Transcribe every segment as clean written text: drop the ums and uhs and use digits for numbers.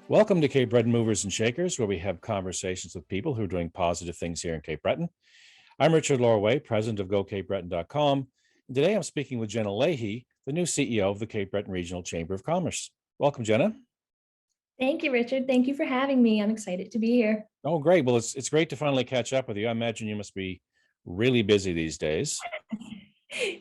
Welcome to Cape Breton Movers and Shakers, where we have conversations with people who are doing positive things here in Cape Breton. I'm Richard Lorway, president of goCapeBreton.com. And today I'm speaking with Jenna Lahey, the new CEO of the Cape Breton Regional Chamber of Commerce. Welcome, Jenna. Thank you, Richard. Thank you for having me. I'm excited to be here. Oh, great. Well, it's great to finally catch up with you. I imagine you must be really busy these days.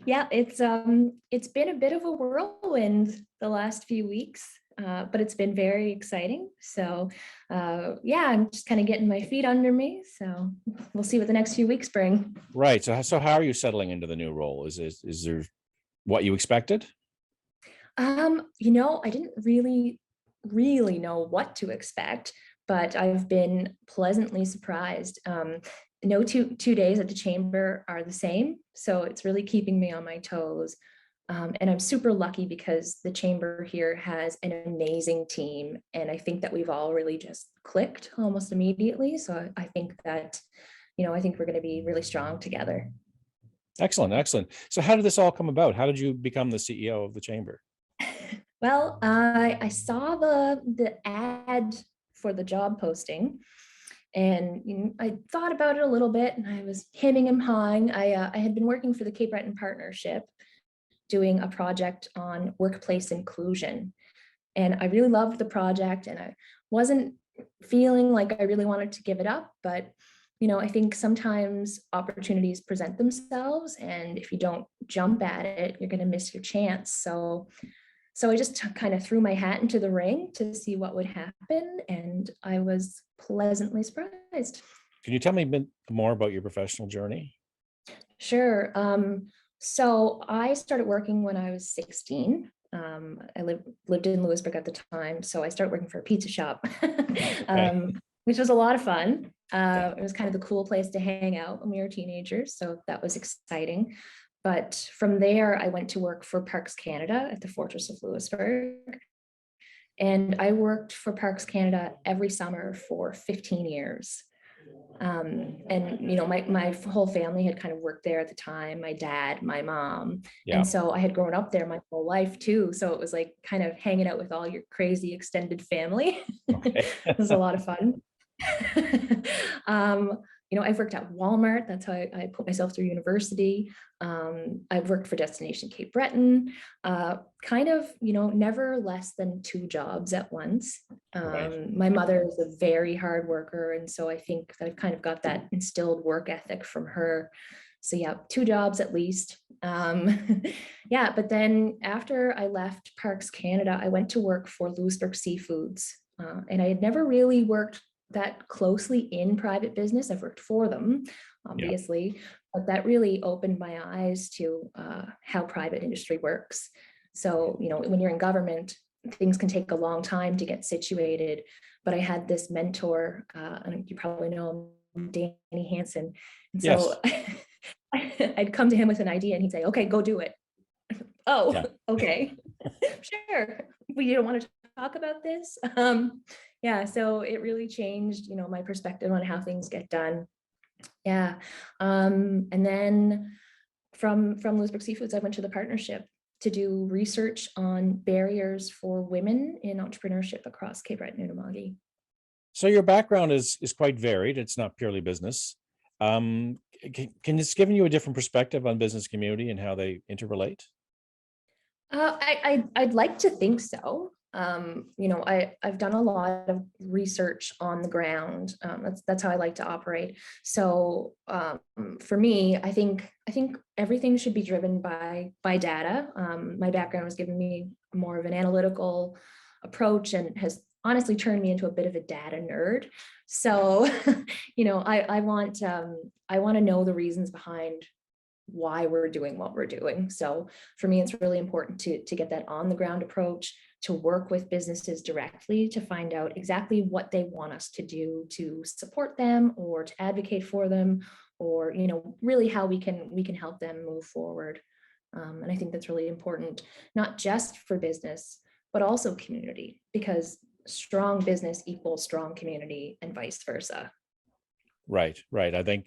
Yeah, it's been a bit of a whirlwind the last few weeks, but it's been very exciting. So I'm just kind of getting my feet under me. So we'll see what the next few weeks bring. Right. So how are you settling into the new role? Is there what you expected? I didn't really know what to expect, but I've been pleasantly surprised. No two days at the chamber are the same, so it's really keeping me on my toes. And I'm super lucky because the chamber here has an amazing team, and I think that we've all really just clicked almost immediately. So I think that, I think we're going to be really strong together. Excellent. So how did this all come about? How did you become the CEO of the chamber? Well, I saw the ad for the job posting, and I thought about it a little bit, and I was hemming and hawing. I had been working for the Cape Breton Partnership, doing a project on workplace inclusion, and I really loved the project, and I wasn't feeling like I really wanted to give it up, but I think sometimes opportunities present themselves, and if you don't jump at it, you're going to miss your chance. So I just kind of threw my hat into the ring to see what would happen, and I was pleasantly surprised. Can you tell me a bit more about your professional journey? Sure. So I started working when I was 16. I lived in Lewisburg at the time, so I started working for a pizza shop, which was a lot of fun. It was kind of the cool place to hang out when we were teenagers, so that was exciting. But from there, I went to work for Parks Canada at the Fortress of Lewisburg. And I worked for Parks Canada every summer for 15 years. My whole family had kind of worked there at the time, my dad, my mom. Yeah. And so I had grown up there my whole life too. So it was like kind of hanging out with all your crazy extended family. Okay. It was a lot of fun. I've worked at Walmart. That's how I put myself through university. I've worked for Destination Cape Breton, never less than 2 jobs at once. Right. My mother is a very hard worker. And so I think that I've kind of got that instilled work ethic from her. So yeah, 2 jobs at least. But then after I left Parks Canada, I went to work for Lewisburg Seafoods. And I had never really worked that closely in private business. I've worked for them, obviously, but that really opened my eyes to how private industry works. So, when you're in government, things can take a long time to get situated, but I had this mentor, and you probably know him, Danny Hansen. And so Yes. I'd come to him with an idea and he'd say, okay, go do it. Oh, yeah. Okay, sure. Well, you don't want to talk about this? So it really changed, my perspective on how things get done. Yeah. And then from Lewisburg Seafoods, I went to the partnership to do research on barriers for women in entrepreneurship across Cape Breton and Utamagi. So your background is quite varied. It's not purely business. Can it's given you a different perspective on business community and how they interrelate? I'd like to think so. I've done a lot of research on the ground. That's how I like to operate. So for me, I think everything should be driven by data. My background has given me more of an analytical approach and has honestly turned me into a bit of a data nerd. So, I want to know the reasons behind why we're doing what we're doing. So for me, it's really important to get that on the ground approach, to work with businesses directly to find out exactly what they want us to do to support them or to advocate for them, or really how we can help them move forward. And I think that's really important, not just for business, but also community, because strong business equals strong community and vice versa. Right. I think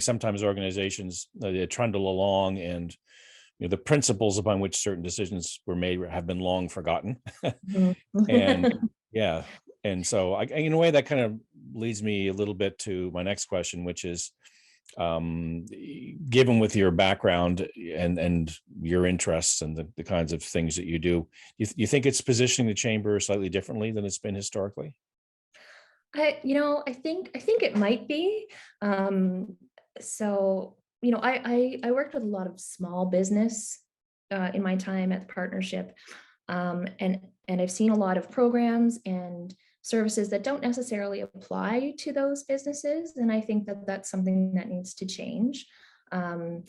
sometimes organizations they trundle along, and the principles upon which certain decisions were made have been long forgotten. Mhm. And yeah, And so in a way that kind of leads me a little bit to my next question, which is, given with your background and your interests and the kinds of things that you do, you think it's positioning the chamber slightly differently than it's been historically? I think it might be. I worked with a lot of small business in my time at the partnership, and I've seen a lot of programs and services that don't necessarily apply to those businesses, and I think that that's something that needs to change. Um,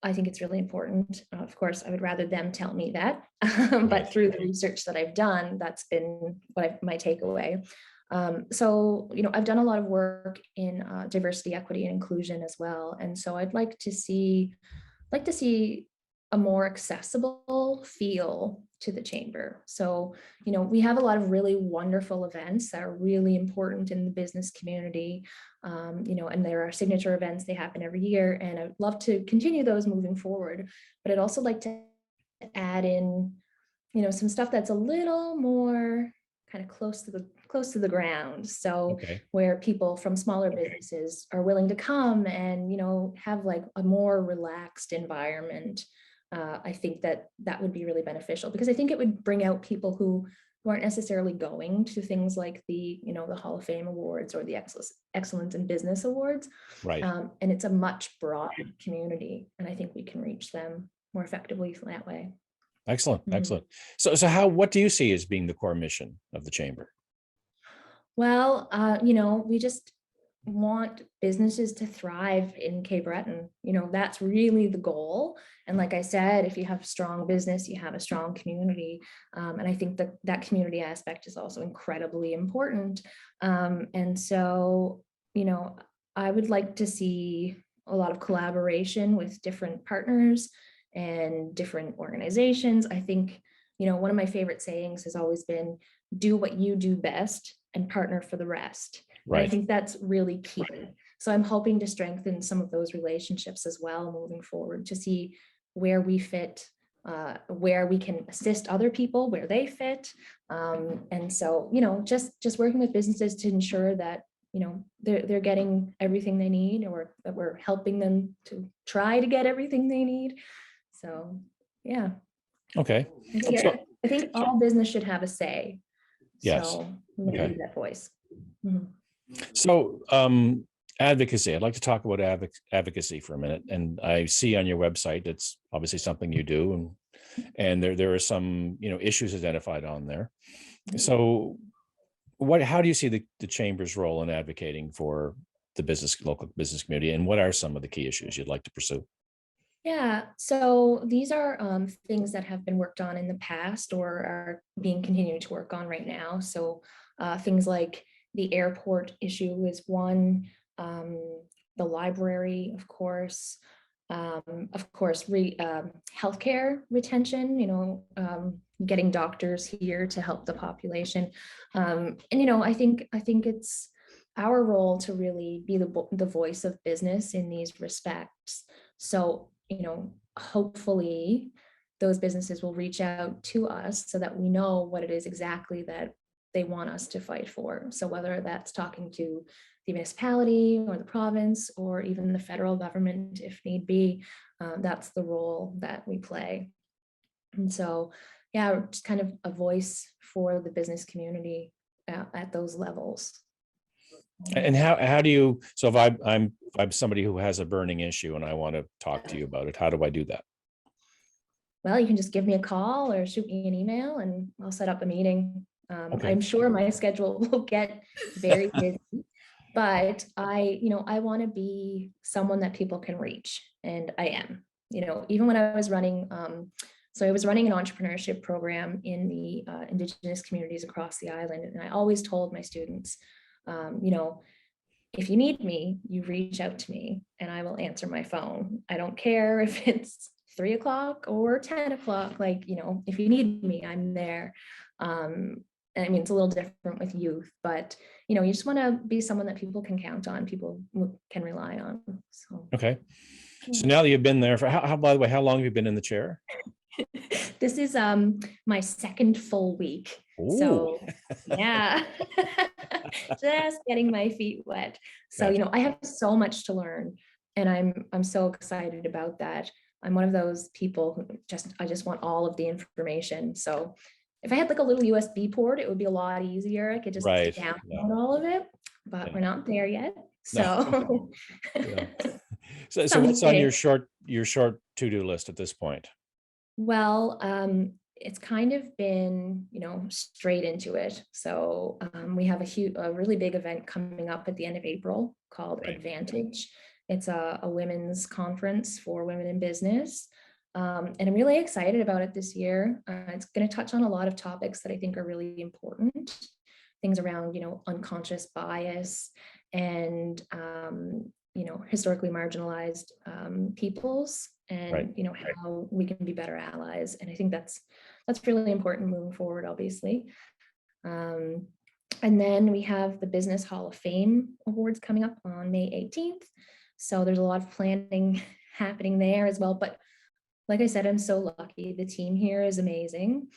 I think it's really important. Of course, I would rather them tell me that, Right. but through the research that I've done, that's been my takeaway. I've done a lot of work in diversity, equity, and inclusion as well, and so I'd like to see a more accessible feel to the chamber. So, we have a lot of really wonderful events that are really important in the business community, and there are signature events, they happen every year, and I'd love to continue those moving forward. But I'd also like to add in, some stuff that's a little more kind of close to the ground. So Okay. where people from smaller businesses are willing to come and, have like a more relaxed environment. I think that would be really beneficial, because I think it would bring out people who aren't necessarily going to things like the Hall of Fame awards or the Excellence in Business awards. Right. And it's a much broader community, and I think we can reach them more effectively that way. Excellent. Mhm. Excellent. So what do you see as being the core mission of the chamber? Well, we just want businesses to thrive in Cape Breton. That's really the goal. And like I said, if you have a strong business, you have a strong community. And I think that community aspect is also incredibly important. And so, I would like to see a lot of collaboration with different partners and different organizations. I think, one of my favorite sayings has always been, do what you do best and partner for the rest. And I Right. think that's really key. So I'm hoping to strengthen some of those relationships as well moving forward, to see where we fit, where we can assist other people where they fit. And so, just working with businesses to ensure that, they're getting everything they need, or that we're helping them to try to get everything they need. So, yeah, Okay. I think, So I think all business should have a say. yes. So I'm going to Okay. be that voice. Mhm. So advocacy. I'd like to talk about advocacy for a minute. And I see on your website it's obviously something you do, and there are some issues identified on there. So how do you see the chamber's role in advocating for the local business community, and what are some of the key issues you'd like to pursue? Yeah, so these are things that have been worked on in the past or are being continued to work on right now. So things like the airport issue is one, um, the library, of course, healthcare retention, getting doctors here to help the population. And I think it's our role to really be the voice of business in these respects. So, hopefully those businesses will reach out to us so that we know what it is exactly that they want us to fight for. So whether that's talking to the municipality or the province or even the federal government, if need be, that's the role that we play. And so, yeah, we're just kind of a voice for the business community at those levels. And how do you? So if I'm somebody who has a burning issue and I want to talk to you about it, how do I do that? Well, you can just give me a call or shoot me an email and I'll set up a meeting. Okay. I'm sure my schedule will get very busy, but I want to be someone that people can reach, and I am. Even when I was running, so I was running an entrepreneurship program in the Indigenous communities across the island, and I always told my students, if you need me, you reach out to me and I will answer my phone. I don't care if it's 3 o'clock or 10 o'clock, if you need me, I'm there. And I mean, it's a little different with youth, but you just want to be someone that people can count on, people can rely on. So Okay. So now that you've been there for by the way, how long have you been in the chair? this is my second full week. Ooh, So yeah, just getting my feet wet. So, gotcha. I have so much to learn, and I'm so excited about that. I'm one of those people who I just want all of the information. So if I had like a little USB port, it would be a lot easier. I could just Right. Yeah. download all of it, but Yeah. we're not there yet. No. So Yeah. So what's on someday. your short to-do list at this point? Well, it's kind of been, straight into it. So we have a really big event coming up at the end of April called Right. Advantage. It's a women's conference for women in business. And I'm really excited about it this year. It's going to touch on a lot of topics that I think are really important. Things around, unconscious bias and, historically marginalized peoples, Right. and how we can be better allies. And I think that's really important moving forward, obviously. Um, and then we have the Business Hall of Fame Awards coming up on May 18th. So there's a lot of planning happening there as well. But like I said, I'm so lucky. The team here is amazing.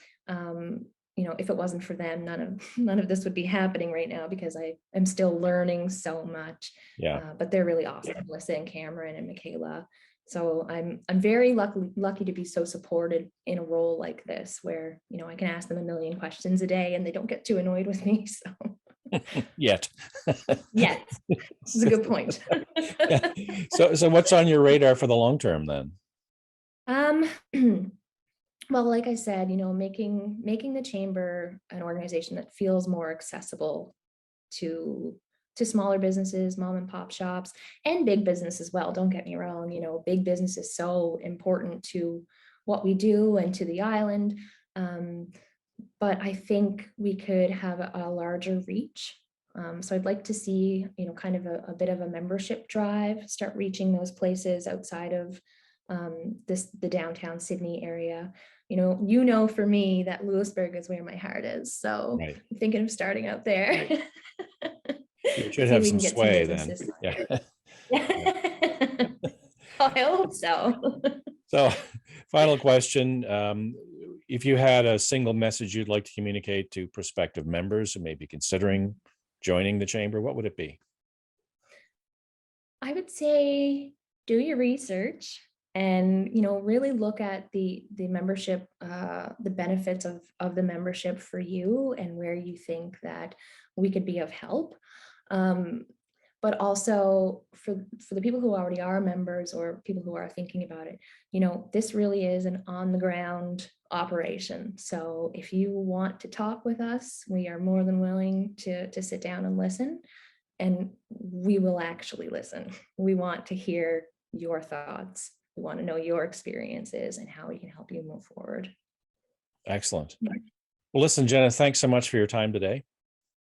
If it wasn't for them, none of this would be happening right now, because I am still learning so much. Yeah. But they're really awesome, Melissa and Cameron and Michaela. So I'm very lucky to be so supported in a role like this, where I can ask them a million questions a day and they don't get too annoyed with me. So Yet. yes, this is a good point. Yeah. So what's on your radar for the long term then? Um, well, like I said, making the chamber an organization that feels more accessible to smaller businesses, mom and pop shops, and big business as well. Don't get me wrong, big business is so important to what we do and to the island. But I think we could have a larger reach. So I'd like to see, kind of a bit of a membership drive, start reaching those places outside of the downtown Sydney area. For me that Lewisburg is where my heart is. So Right. I'm thinking of starting out there. You should See if have we some can get some sway then. businesses. Yeah. I hope so. So final question. If you had a single message you'd like to communicate to prospective members who may be considering joining the chamber, what would it be? I would say do your research and really look at the membership, the benefits of the membership for you, and where you think that we could be of help. But also for the people who already are members, or people who are thinking about it, this really is an on the ground operation. So if you want to talk with us, we are more than willing to sit down and listen. And we will actually listen. We want to hear your thoughts. We want to know your experiences and how we can help you move forward. Excellent. Yeah. Well, listen, Jenna, thanks so much for your time today.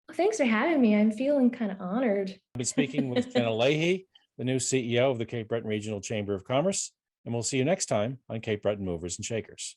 Well, thanks for having me. I'm feeling kind of honored. I've been speaking with Jenna Lahey, the new CEO of the Cape Breton Regional Chamber of Commerce, and we'll see you next time on Cape Breton Movers and Shakers.